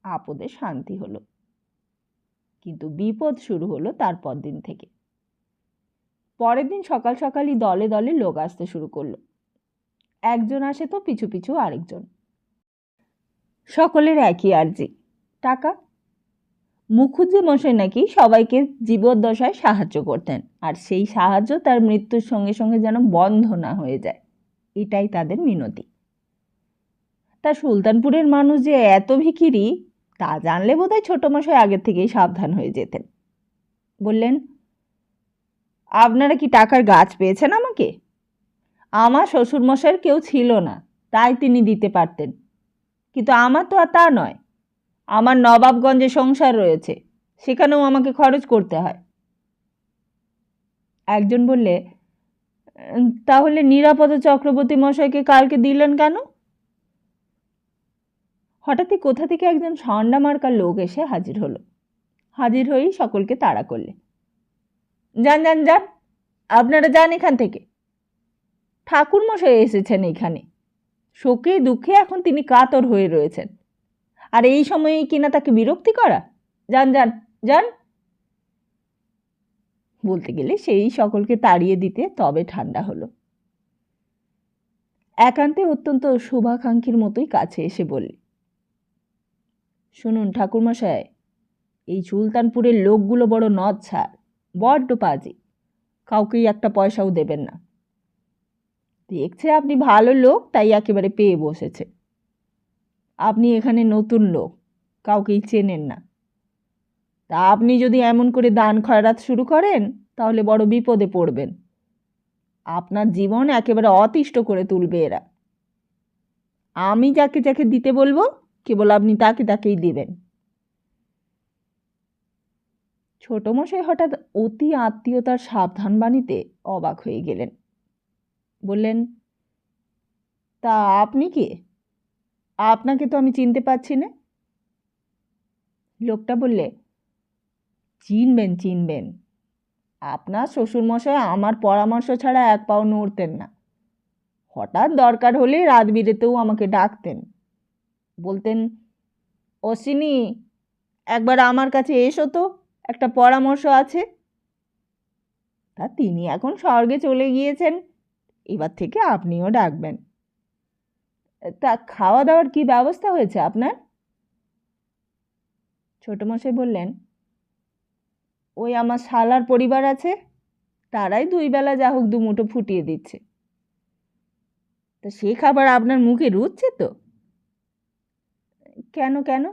আপদে শান্তি হলো। কিন্তু বিপদ শুরু হলো তারপর দিন থেকে। পরের দিন সকাল সকালই দলে দলে লোক আসতে শুরু করলো। একজন আসে তো পিছু পিছু আরেকজন। সকলের একই আর্জি, টাকা। মুখুজ্জে মশাই নাকি সবাইকে জীবদ্দশায় সাহায্য করতেন, আর সেই সাহায্য তার মৃত্যুর সঙ্গে সঙ্গে যেন বন্ধ না হয়ে যায়, এটাই তাদের মিনতি। তা সুলতানপুরের মানুষ যে এত ভিখিরি তা জানলে বোধহয় ছোটমশাই আগের থেকেই সাবধান হয়ে যেতেন। বললেন, আপনারা কি টাকার গাছ পেয়েছেন আমাকে? আমার শ্বশুরমশাইয়ের কেউ ছিল না, তাই তিনি দিতে পারতেন, কিন্তু আমার তো আর তা নয়। আমার নবাবগঞ্জে সংসার রয়েছে, সেখানেও আমাকে খরচ করতে হয়। একজন বললে, তাহলে নিরাপদ চক্রবর্তী মশাইকে কালকে দিলেন কেন? হঠাৎই কোথা থেকে একজন ষণ্ডা মার্কা লোক এসে হাজির হলো। হাজির হয়েই সকলকে তাড়া করলে, যান যান যান, আপনারা যান এখান থেকে। ঠাকুর মশাই এসেছেন এখানে, শোকে দুঃখে এখন তিনি কাতর হয়ে রয়েছেন, আর এই সময়েই কিনা তাকে বিরক্তি করা। যান যান যান। বলতে গেলে সেই সকলকে তাড়িয়ে দিতে তবে ঠান্ডা হলো। একান্তে অত্যন্ত শুভাকাঙ্ক্ষীর মতোই কাছে এসে বললে, শুনুন ঠাকুরমশাই, এই সুলতানপুরের লোকগুলো বড় নদ ছাড়, বড্ড পাজি, কাউকেই একটা পয়সাও দেবেন না। দেখছে আপনি ভালো লোক, তাই একেবারে পেয়ে বসেছে। আপনি এখানে নতুন লোক, কাউকেই চেনেন না, তা আপনি যদি এমন করে দান খয়রাত শুরু করেন তাহলে বড় বিপদে পড়বেন। আপনার জীবন একেবারে অতিষ্ঠ করে তুলবে এরা। আমি যাকে যাকে দিতে বলবো কেবল আপনি তাকে তাকেই দিবেন। ছোটমশাই হঠাৎ অতি আত্মীয়তার সাবধান বাণীতে অবাক হয়ে গেলেন। বললেন, তা আপনি কে? আপনাকে তো আমি চিনতে পারছি না। লোকটা বললে, চিনবেন চিনবেন, আপনার শ্বশুরমশাই আমার পরামর্শ ছাড়া এক পাও নড়তেন না। হঠাৎ দরকার হলে রাত বিরেতেও আমাকে ডাকতেন, বলতেন, অশ্বিনী, একবার আমার কাছে এসো তো, একটা পরামর্শ আছে। তা তিনি এখন স্বর্গে চলে গিয়েছেন, এবার থেকে আপনিও ডাকবেন। তা খাওয়া দাওয়ার কি ব্যবস্থা হয়েছে আপনার? ছোটমশাই বললেন, ওই আমার শালার পরিবার আছে, তারাই দুই বেলা যা হোক দুমুঠো ফুটিয়ে দিচ্ছে। তা সে খাবার আপনার মুখে রুচছে তো? কেন কেন,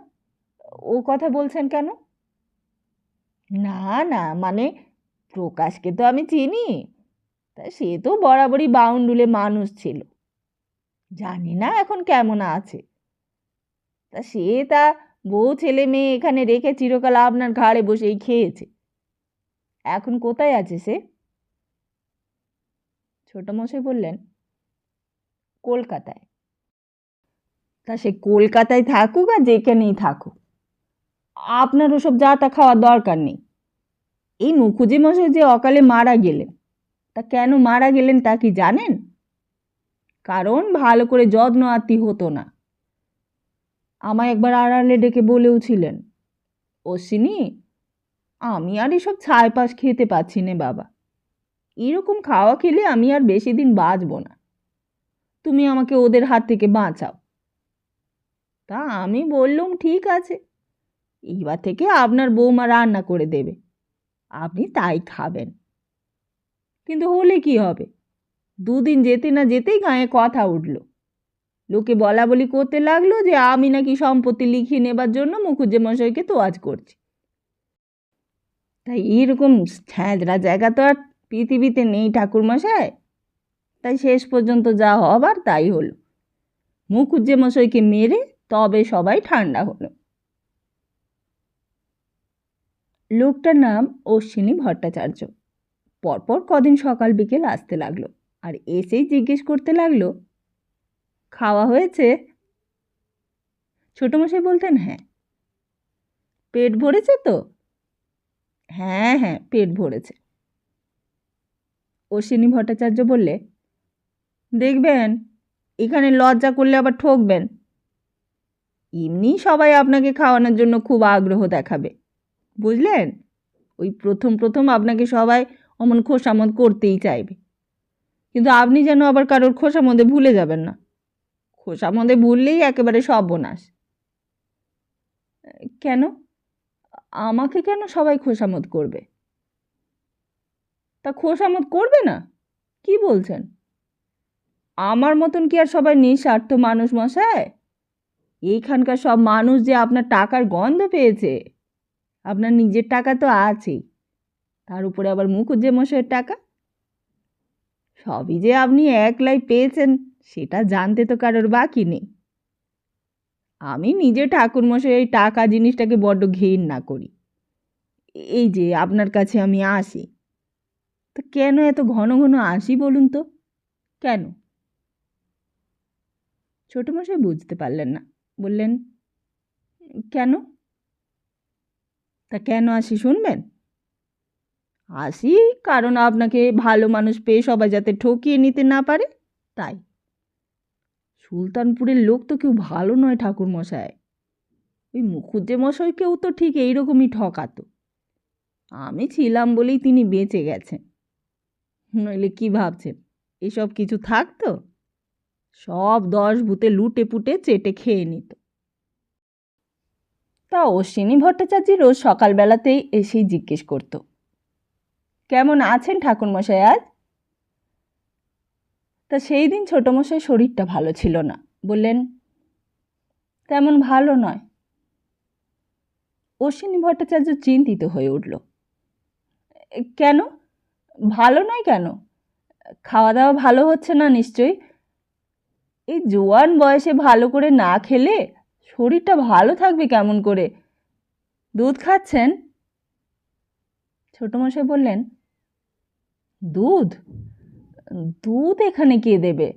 ও কথা বলছেন কেন? না না, মানে প্রকাশকে তো আমি চিনি, তা সে তো বরাবরই বাউন্ডুলে মানুষ ছিল, জানি না এখন কেমন আছে। তা সে তা বউ ছেলে মেয়ে এখানে রেখে চিরকাল আপনার ঘাড়ে বসেই খেয়েছে, এখন কোথায় আছে সে? ছোটমশাই বললেন, কলকাতায়। তা সে কলকাতায় থাকুক আর যেখানেই থাকুক, আপনার ওসব যা তা খাওয়ার দরকার নেই। এই মুখুজ্জে মশাই যে অকালে মারা গেলেন, তা কেন মারা গেলেন তা কি জানেন? কারণ ভালো করে যত্ন আত্তি হতো না। আমায় একবার আড়ালে ডেকে বলেওছিলেন, অশ্বিনী, আমি আর এসব ছাইপাশ খেতে পাচ্ছি নে বাবা, এরকম খাওয়া খেলে আমি আর বেশি দিন বাঁচব না, তুমি আমাকে ওদের হাত থেকে বাঁচাও। তা আমি বললুম, ঠিক আছে, এইবার থেকে আপনার বৌমা রান্না করে দেবে, আপনি তাই খাবেন। কিন্তু হলে কি হবে, দুদিন যেতে না যেতেই গায়ে কথা উঠল, লোকে বলা বলি করতে লাগলো যে আমি নাকি সম্পত্তি লিখিয়ে নেবার জন্য মুখুজ্জে মশাইকে তোয়াজ করছি। তাই এরকম ছ্যাঁচড়া জায়গা তো আর পৃথিবীতে নেই ঠাকুরমশাই। তাই শেষ পর্যন্ত যা হবার তাই হলো, মুখুজ্জে মশাইকে মেরে তবে সবাই ঠান্ডা হলো। লোকটার নাম অশ্বিনী ভট্টাচার্য। পরপর কদিন সকাল বিকেল আসতে লাগলো, আর এসেই জিজ্ঞেস করতে লাগলো, খাওয়া হয়েছে? ছোটমশাই বলতেন, হ্যাঁ। পেট ভরেছে তো? হ্যাঁ হ্যাঁ, পেট ভরেছে। অশ্বিনী ভট্টাচার্য বললে, দেখবেন এখানে লজ্জা করলে আবার ঠকবেন, এমনি সবাই আপনাকে খাওয়ানোর জন্য খুব আগ্রহ দেখাবে, বুঝলেন? ওই প্রথম প্রথম আপনাকে সবাই অমন খোসামত করতেই চাইবে, কিন্তু আপনি যেন আবার কারোর খোসামদে ভুলে যাবেন না, খোসামদে ভুললেই একেবারে সর্বনাশ। কেন, আমাকে কেন সবাই খোসামত করবে? তা খোসামত করবে না? কি বলছেন? আমার মতন কি আর সবাই নিঃস্বার্থ মানুষ মশাই? এইখানকার সব মানুষ যে আপনার টাকার গন্ধ পেয়েছে, আপনার নিজের টাকা তো আছেই, তার উপরে আবার মুখুজ্জে মশাইয়ের টাকা, সবই যে আপনি একলাই পেয়েছেন সেটা জানতে তো কারোর বাকি নেই। আমি নিজে ঠাকুরমশাই এই টাকা জিনিসটাকে বড্ড ঘেন্না করি। এই যে আপনার কাছে আমি আসি, তো কেন এত ঘন ঘন আসি বলুন তো, কেন? ছোটমশাই বুঝতে পারলেন না, বললেন, কেন? তা কেন আসি শুনবেন? আসি কারণ আপনাকে ভালো মানুষ পেয়ে সবাই যাতে ঠকিয়ে নিতে না পারে, তাই। সুলতানপুরের লোক তো কেউ ভালো নয় ঠাকুরমশাই, ওই মুখুজ্জে মশাইকেও তো ঠিক এইরকমই ঠকাতো, আমি ছিলাম বলেই তিনি বেঁচে গেছেন, নইলে কি ভাবছেন এসব কিছু থাকতো? সব 10 ভূতে লুটে পুটে চেটে খেয়ে নিত। তা অশ্বিনী ভট্টাচার্য রোজ সকালবেলাতেই এসেই জিজ্ঞেস করত, কেমন আছেন ঠাকুরমশাই আজ? তা সেই দিন ছোটমশাই শরীরটা ভালো ছিল না, বললেন, তেমন ভালো নয়। অশ্বিনী ভট্টাচার্য চিন্তিত হয়ে উঠল, কেন ভালো নয় কেন? খাওয়া দাওয়া ভালো হচ্ছে না নিশ্চয়ই? এই জোয়ান বয়সে ভালো করে না খেলে শরীরটা ভালো থাকবে কেমন করে? দুধ খাচ্ছেন? ছোটমশাই বললেন, দুধ? দুধ এখানে কে দেবে?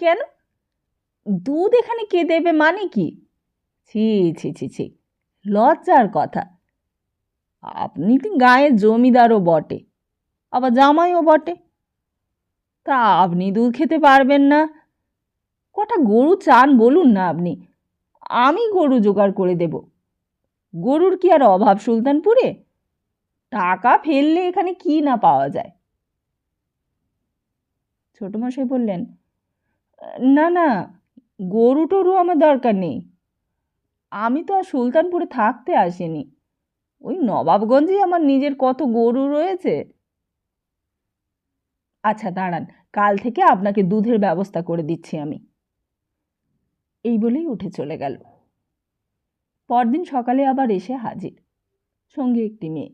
কেন? দুধ এখানে কে দেবে মানে কি? ছি ছি ছি ছি, লজ্জার কথা। আপনি তো গায়ের জমিদারও বটে, আবার জামাইও বটে, তা আপনি দুধ খেতে পারবেন না? কটা গরু চান বলুন না আপনি, আমি গরু জোগাড় করে দেব। গরুর কি আর অভাব সুলতানপুরে? টাকা ফেললে এখানে কি না পাওয়া যায়। ছোটমশাই বললেন, না না, গরু টরু আমার দরকার নেই। আমি তো আর সুলতানপুরে থাকতে আসিনি, ওই নবাবগঞ্জে আমার নিজের কত গরু রয়েছে। আচ্ছা দাঁড়ান, কাল থেকে আপনাকে দুধের ব্যবস্থা করে দিচ্ছি আমি। এই বলেই উঠে চলে গেল। পরদিন সকালে আবার এসে হাজির, সঙ্গে একটি মেয়ে।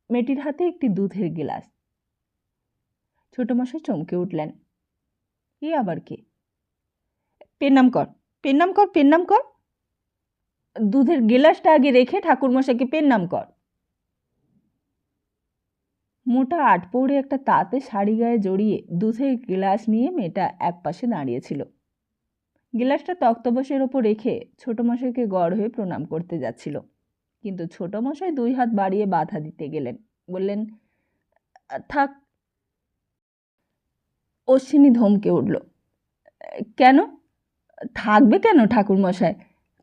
মেয়েটির হাতে একটি দুধের গিলাস। ছোটমশাই চমকে উঠলেন, এ আবার কে? পেন নাম কর, পেন নাম কর, পেন নাম কর। দুধের গিলাসটা আগে রেখে ঠাকুরমশাইকে পেন নাম কর। মোটা আটপৌড়ে একটা তাঁতে শাড়ি গায়ে জড়িয়ে দুধের গিলাস নিয়ে মেয়েটা একপাশে দাঁড়িয়েছিল। গিলাসটা তক্তপোশের ওপর রেখে ছোটমশাইকে গড় হয়ে প্রণাম করতে যাচ্ছিল, কিন্তু ছোটমশাই দুই হাত বাড়িয়ে বাধা দিতে গেলেন। বললেন, থাক। অশ্বিনী ধমকে উঠল, কেন? থাকবে কেন ঠাকুরমশাই?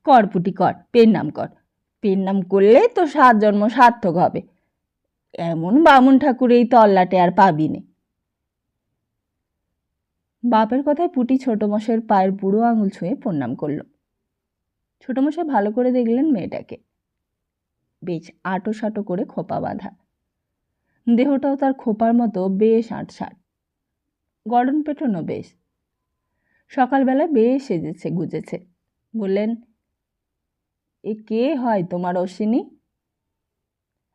কর পুটি কর, পেন নাম কর। পেন নাম করলে তো 7 জন্ম সার্থক হবে। এমন বামুন ঠাকুর এই তল্লাটে আর পাবি নে। বাপের কথায় পুটি ছোটমশাইয়ের পায়ের বুড়ো আঙুল ছুঁয়ে প্রণাম করল। ছোটমশাই ভালো করে দেখলেন মেয়েটাকে, বেশ আঁটো সাঁটো করে খোপা বাঁধা, দেহটাও তার খোপার মতো বেশ আঁটসাঁট, গড়ন পেটানো বেশ। সকালবেলা বেশ সেজেছে গুজেছে। বললেন, এ কে হয় তোমার অশ্বিনী?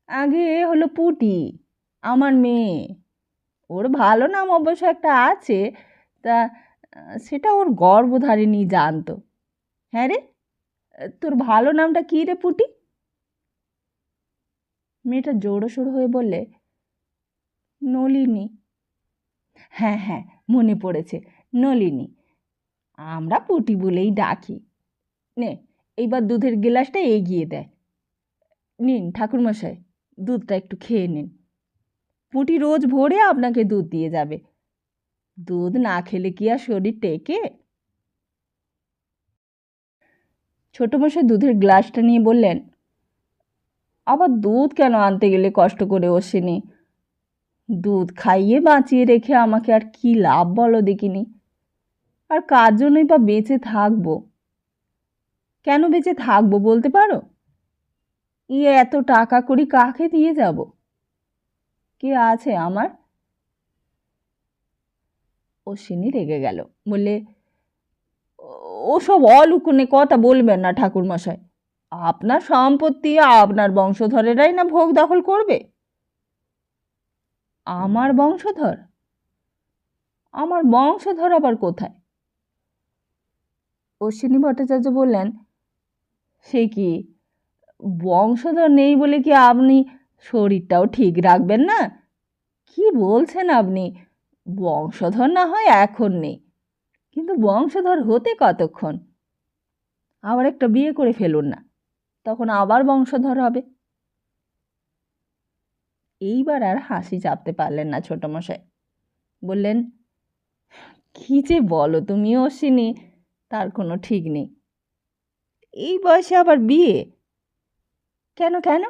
আগে এ হলো পুটি, আমার মেয়ে। ওর ভালো নাম অবশ্য একটা আছে, তা সেটা ওর গর্ভধারিণী জানতো। হ্যাঁ রে, তোর ভালো নামটা কী রে পুটি? মেয়েটা জোড়োসোড়ো হয়ে বললে, নলিনী। হ্যাঁ হ্যাঁ, মনে পড়েছে, নলিনী। আমরা পুটি বলেই ডাকি। নে, এইবার দুধের গিলাসটা এগিয়ে দেয়। নিন ঠাকুরমশাই, দুধটা একটু খেয়ে নিন। পুটি রোজ ভোরে আপনাকে দুধ দিয়ে যাবে। দুধ না খেলে কি আর শরীর টেকে? ছোটমশাই দুধের গ্লাসটা নিয়ে বললেন, আবার দুধ কেন আনতে গেলে কষ্ট করে অশ্বিনী? দুধ খাইয়ে বাঁচিয়ে রেখে আমাকে আর কি লাভ বলো দেখিনি? আর কার জন্যই বা বেঁচে থাকবো? কেন বেঁচে থাকবো বলতে পারো? এত টাকা করি কাকে দিয়ে যাব? কে আছে আমার? অশ্বিনী রেগে গেল, বললে, ওসব অলুকনে কথা বলবেন না ঠাকুরমশাই। আপনার সম্পত্তি আপনার বংশধরেরাই না ভোগ দখল করবে। আমার বংশধর? আমার বংশধর আবার কোথায়? অশ্বিনী ভট্টাচার্য বললেন, সে কি, বংশধর নেই বলে কি আপনি শরীরটাও ঠিক রাখবেন না? কি বলছেন আপনি? বংশধর না হয় এখন নেই, কিন্তু বংশধর হতে কতক্ষণ? আবার একটা বিয়ে করে ফেলুন না, তখন আবার বংশধর হবে। এইবার আর হাসি চাপতে পারলেন না ছোটমশাই। বললেন, কি যে বলো তুমি অশ্বিনী, তার কোনো ঠিক নেই। এই বয়সে আবার বিয়ে? কেন কেন,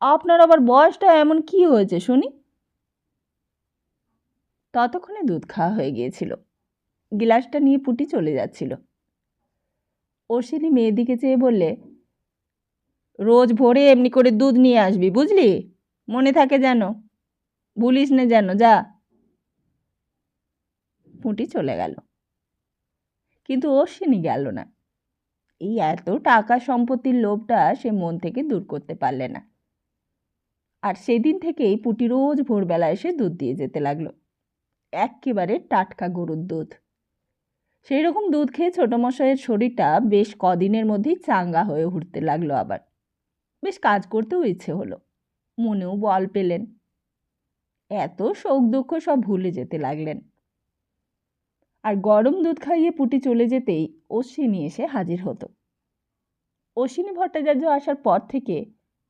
আপনার আবার বয়সটা এমন কি হয়েছে শুনি? ততক্ষণে দুধ খাওয়া হয়ে গিয়েছিল। গিলাসটা নিয়ে পুটি চলে যাচ্ছিল। অশ্বিনী মেয়ের দিকে চেয়ে বললে, রোজ ভোরে এমনি করে দুধ নিয়ে আসবি, বুঝলি? মনে থাকে যেন, ভুলিস না যেন, যা। পুটি চলে গেল, কিন্তু অশ্বিনী গেল না। এই এত টাকা সম্পত্তির লোভটা সে মন থেকে দূর করতে পারলে না। আর সেদিন থেকেই পুটি রোজ ভোরবেলা এসে দুধ দিয়ে যেতে লাগলো, এক্কেবারে টাটকা গরুর দুধ। সেই রকম দুধ খেয়ে ছোটমশাইয়ের শরীরটা বেশ কদিনের মধ্যেই চাঙ্গা হয়ে উঠতে লাগলো। আবার বেশ কাজ করতেও ইচ্ছে হলো, মনেও বল পেলেন। এত শোক দুঃখ সব ভুলে যেতে লাগলেন। আর গরম দুধ খাইয়ে পুটি চলে যেতেই অশ্বিনী এসে হাজির হতো। অশ্বিনী ভট্টাচার্য আসার পর থেকে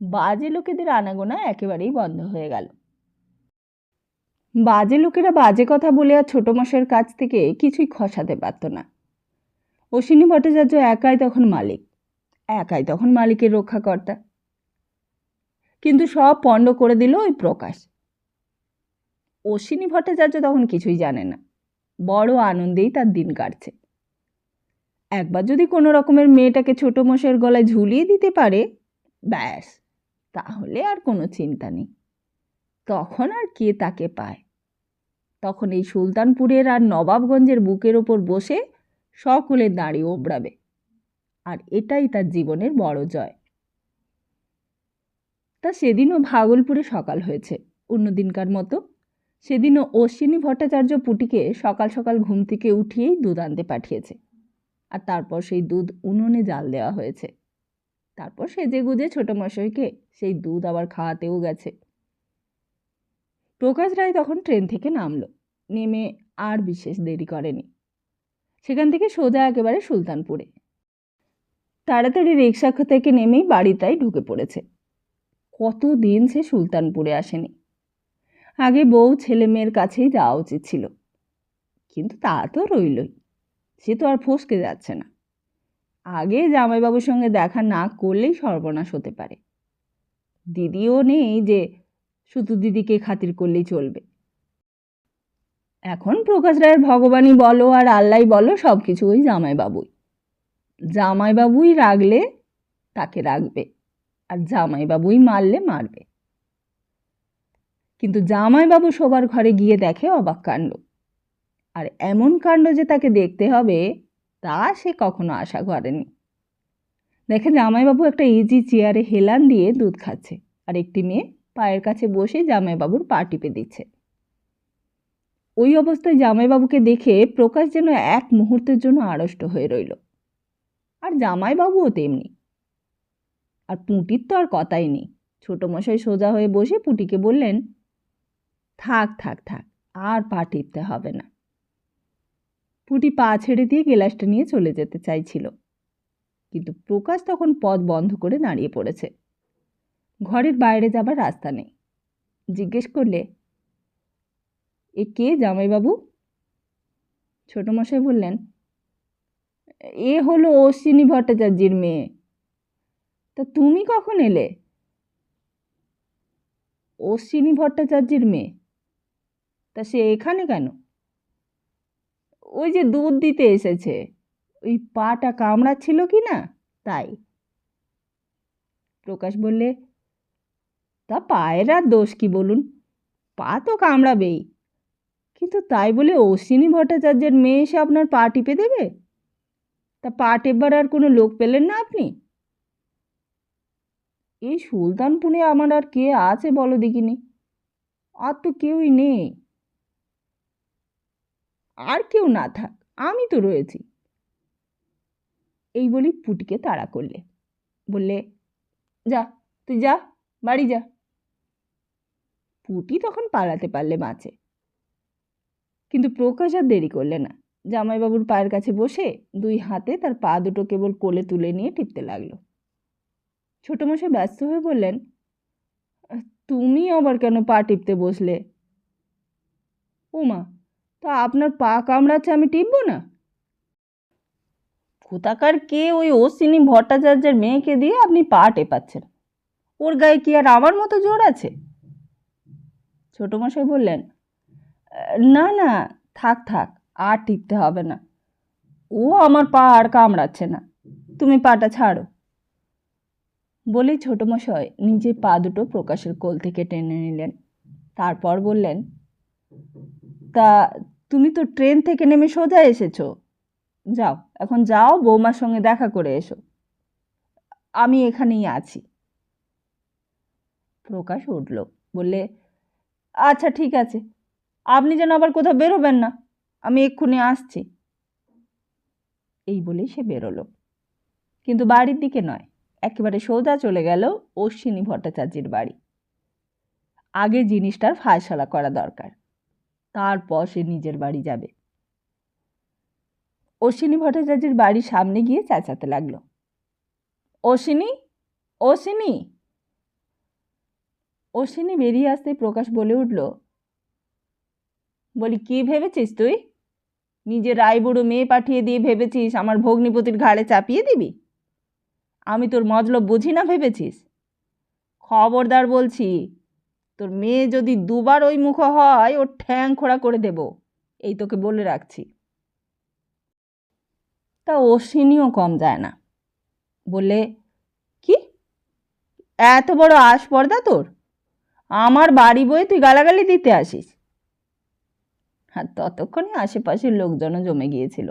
বাজে লোকেদের আনাগোনা একেবারেই বন্ধ হয়ে গেল। বাজে লোকেরা বাজে কথা বলে আর ছোট মশাইয়ের কাছ থেকে কিছুই খসাতে পারত না। অশ্বিনী ভট্টাচার্য একাই তখন মালিক, একাই তখন মালিকের রক্ষাকর্তা। কিন্তু সব পণ্ড করে দিল ওই প্রকাশ। অশ্বিনী ভট্টাচার্য তখন কিছুই জানে না, বড় আনন্দেই তার দিন কাটছে। একবার যদি কোনো রকমের মেয়েটাকে ছোট মশাইয়ের গলায় ঝুলিয়ে দিতে পারে, ব্যাস, তাহলে আর কোনো চিন্তা নেই। তখন আর কে তাকে পায়? তখন এই সুলতানপুরের আর নবাবগঞ্জের বুকের ওপর বসে সকলের দাঁড়িয়ে ওবড়াবে, আর এটাই তার জীবনের বড় জয়। তা সেদিনও ভাগলপুরে সকাল হয়েছে অন্যদিনকার মতো। সেদিনও অশ্বিনী ভট্টাচার্য পুটিকে সকাল সকাল ঘুম থেকে উঠিয়েই দুধ আনতে পাঠিয়েছে, আর তারপর সেই দুধ উনুনে জাল দেওয়া হয়েছে। তারপর সেজে গুজে ছোট মশাইকে সেই দুধ আবার খাওয়াতেও গেছে। প্রকাশ রায় তখন ট্রেন থেকে নামলো, নেমে আর বিশেষ দেরি করেনি। সেখান থেকে সোজা একেবারে সুলতানপুরে। তাড়াতাড়ি রিক্সা থেকে নেমেই বাড়িটাই ঢুকে পড়েছে। কতদিন সে সুলতানপুরে আসেনি। আগে বউ ছেলে মেয়ের কাছেই যাওয়া উচিত ছিল, কিন্তু তা তো রইলই, সে তো আর ফসকে যাচ্ছে না। আগে জামাইবাবুর সঙ্গে দেখা না করলেই সর্বনাশ হতে পারে। দিদিও নেই যে শুধু দিদিকে খাতির করলেই চলবে। এখন প্রকাশ রায়ের ভগবানই বলো আর আল্লাহই বলো, সব কিছু ওই জামাইবাবুই। জামাইবাবুই রাগলে তাকে রাখবে, আর জামাইবাবুই মারলে মারবে। কিন্তু জামাইবাবু শোবার ঘরে গিয়ে দেখে অবাক কাণ্ড। আর এমন কাণ্ড যে তাকে দেখতে হবে তা সে কখনো আশা করেনি। দেখে জামাইবাবু একটা ইজি চেয়ারে হেলান দিয়ে দুধ খাচ্ছে, আর একটি মেয়ে পায়ের কাছে বসে জামাইবাবুর পা টিপে দিচ্ছে। ওই অবস্থায় জামাইবাবুকে দেখে প্রকাশ যেন এক মুহূর্তের জন্য আড়ষ্ট হয়ে রইল। আর জামাইবাবুও তেমনি। আর পুঁটির তো আর কথাই নেই। ছোট মশাই সোজা হয়ে বসে পুঁটিকে বললেন, থাক থাক থাক, আর পা টিপতে হবে না। পুঁটি পা ছেড়ে দিয়ে গ্লাসটা নিয়ে চলে যেতে চাইছিল, কিন্তু প্রকাশ তখন পথ বন্ধ করে দাঁড়িয়ে পড়েছে। ঘরের বাইরে যাবার রাস্তা নেই। জিজ্ঞেস করলে, এ কে জামাইবাবু? ছোট মশাই বললেন, এ হলো অশ্বিনী ভট্টাচার্যের মেয়ে। তা তুমি কখন এলে? অশ্বিনী ভট্টাচার্যের মেয়ে? তা সে এখানে কেন? ওই যে দুধ দিতে এসেছে, ওই পাটা কামড়াচ্ছিল কি না, তাই। প্রকাশ বললে, তা পায়ের আর দোষ কি বলুন, পা তো কামড়াবেই, কিন্তু তাই বলে অশ্বিনী ভট্টাচার্যের মেয়ে এসে আপনার পা টিপে দেবে? তা পা টেপবার আর কোনো লোক পেলেন না আপনি? এই সুলতানপুরে আমার আর কে আছে বলো দেখিনি? আর তো কেউই নেই। আর কেউ না থাক, আমি তো রয়েছি। এই বলি পুটিকে তাড়া করলে, বললে, যা তুই যা, বাড়ি যা। পুটি তখন পালাতে পারলে বাঁচে। কিন্তু প্রকাশ আর দেরি করলে না। জামাইবাবুর পায়ের কাছে বসে দুই হাতে তার পা দুটো কেবল কোলে তুলে নিয়ে টিপতে লাগলো। ছোটমশাই ব্যস্ত হয়ে বললেন, তুমি আবার কেন পা টিপতে বসলে? ওমা, তা আপনার পা কামড়াচ্ছে, আমি টিপবো না? কোথাকার কে ওই অশ্বিনী ভট্টাচার্যের মেয়েকে দিয়ে আপনি পা টেপাচ্ছেন? ওর গায়ে কি আর আমার মতো জোর আছে? ছোটমশাই বললেন, না না, থাক থাক, আর টিপতে হবে না। ও আমার পা আর কামড়াচ্ছে না, তুমি পাটা ছাড়ো। বলেই ছোটমশাই নিজে পা দুটো প্রকাশের কোল থেকে টেনে নিলেন। তারপর বললেন, তা তুমি তো ট্রেন থেকে নেমে সোজা এসেছো, যাও এখন যাও, বৌমার সঙ্গে দেখা করে এসো, আমি এখানেই আছি। প্রকাশ উঠল, বললে, আচ্ছা ঠিক আছে, আপনি যেন আবার কোথাও বেরোবেন না, আমি এক্ষুনি আসছি। এই বলেই সে বেরোলো, কিন্তু বাড়ির দিকে নয়, একেবারে সোজা চলে গেল অশ্বিনী ভট্টাচার্যের বাড়ি। আগে জিনিসটার ফায়সালা করা দরকার, তারপর সে নিজের বাড়ি যাবে। অশ্বিনী ভট্টাচার্যের বাড়ির সামনে গিয়ে চেঁচাতে লাগলো, অশ্বিনী, অশ্বিনী। অশ্বিনী বেরিয়ে আসতে প্রকাশ বলে উঠল, বলি কি ভেবেছিস তুই? নিজের রায়বুড়ো মেয়ে পাঠিয়ে দিয়ে ভেবেছিস আমার ভগ্নিপতির ঘাড়ে চাপিয়ে দিবি? আমি তোর মতলব বুঝি না ভেবেছিস? খবরদার বলছি, তোর মেয়ে যদি দুবার ওই মুখো হয় ওর ঠ্যাং খোঁড়া করে দেব, এই তোকে বলে রাখছি। তা অশ্বিনীও কম যায় না, বলে, কি এত বড় আস্পর্ধা তোর? আমার বাড়ি বয়ে তুই গালাগালি দিতে আসিস? আর ততক্ষণে আশেপাশের লোকজনও জমে গিয়েছিল।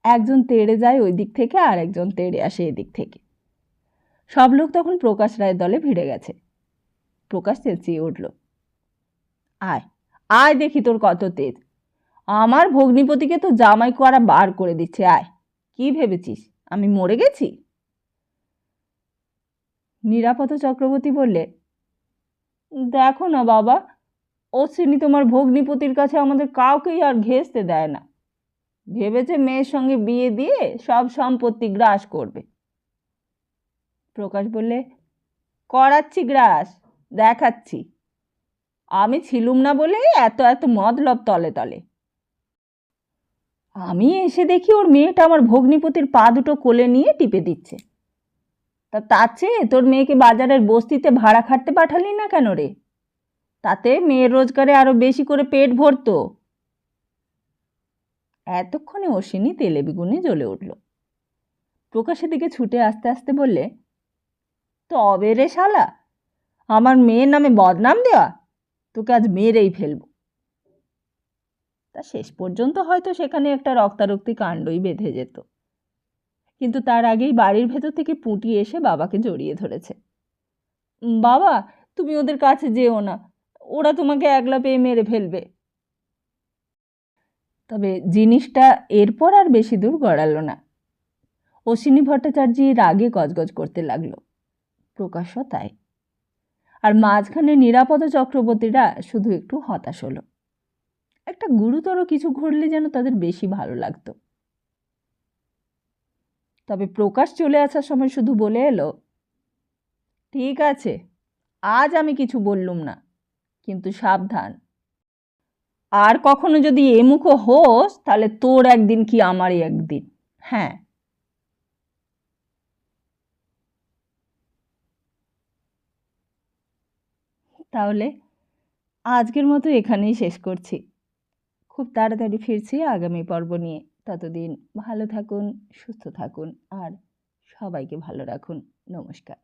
একজন তেড়ে যায় ওই দিক থেকে, আর একজন তেড়ে আসে এদিক থেকে। সব লোক তখন প্রকাশ রায়ের দলে ভিড়ে গেছে। প্রকাশ চেঁচিয়ে উঠল, আয় আয় দেখি তোর কত তেজ। আমার ভগ্নিপতিকে তো জামাই করা বার করে দিচ্ছে, আয়। কি ভেবেছিস আমি মরে গেছি? নিরাপদ চক্রবর্তী বললে, দেখো না বাবা, অশ্বিনী তোমার ভগ্নিপতির কাছে আমাদের কাউকেই আর ঘেঁষতে দেয় না। ভেবেছে মেয়ের সঙ্গে বিয়ে দিয়ে সব সম্পত্তি গ্রাস করবে। প্রকাশ বললে, করাচ্ছি গ্রাস, দেখাচ্ছি। আমি ছিলুম না বলে এত এত মতলব তলে তলে। আমি এসে দেখি ওর মেয়েটা আমার ভগ্নিপতির পা দুটো কোলে নিয়ে টিপে দিচ্ছে। তার চেয়ে তোর মেয়েকে বাজারের বস্তিতে ভাড়া খাটতে পাঠালি না কেন রে? তাতে মেয়ের রোজগারে আরো বেশি করে পেট ভরতো। এতক্ষণে অশ্বিনী তেলে বেগুনে জ্বলে উঠল। প্রকাশের দিকে ছুটে আসতে আসতে বললে, তবে রে শালা, আমার মেয়ের নামে বদনাম দেওয়া? তোকে আজ মেরেই ফেলবো। তা শেষ পর্যন্ত হয়তো সেখানে একটা রক্তারক্তি কাণ্ডই বেঁধে যেত, কিন্তু তার আগেই বাড়ির ভেতর থেকে পুঁটি এসে বাবাকে জড়িয়ে ধরেছে। বাবা, তুমি ওদের কাছে যেও না, ওরা তোমাকে একলা পেয়ে মেরে ফেলবে। তবে জিনিসটা এরপর আর বেশি দূর গড়ালো না। অশ্বিনী ভট্টাচার্য রাগে গজগজ করতে লাগলো, প্রকাশও তাই। আর মাঝখানে নিরাপদ চক্রবর্তীরা শুধু একটু হতাশ হলো। একটা গুরুতর কিছু ঘটলে যেন তাদের বেশি ভালো লাগতো। তবে প্রকাশ চলে আসার সময় শুধু বলে এলো, ঠিক আছে, আজ আমি কিছু বললুম না, কিন্তু সাবধান, আর কখনো যদি এমুখো হোস তাহলে তোর একদিন কি আমারই একদিন। হ্যাঁ। তাহলে আজকের মতো এখানেই শেষ করছি। খুব তাড়াতাড়ি ফিরছি আগামী পর্ব নিয়ে। ততদিন ভালো থাকুন, সুস্থ থাকুন, আর সবাইকে ভালো রাখুন। নমস্কার।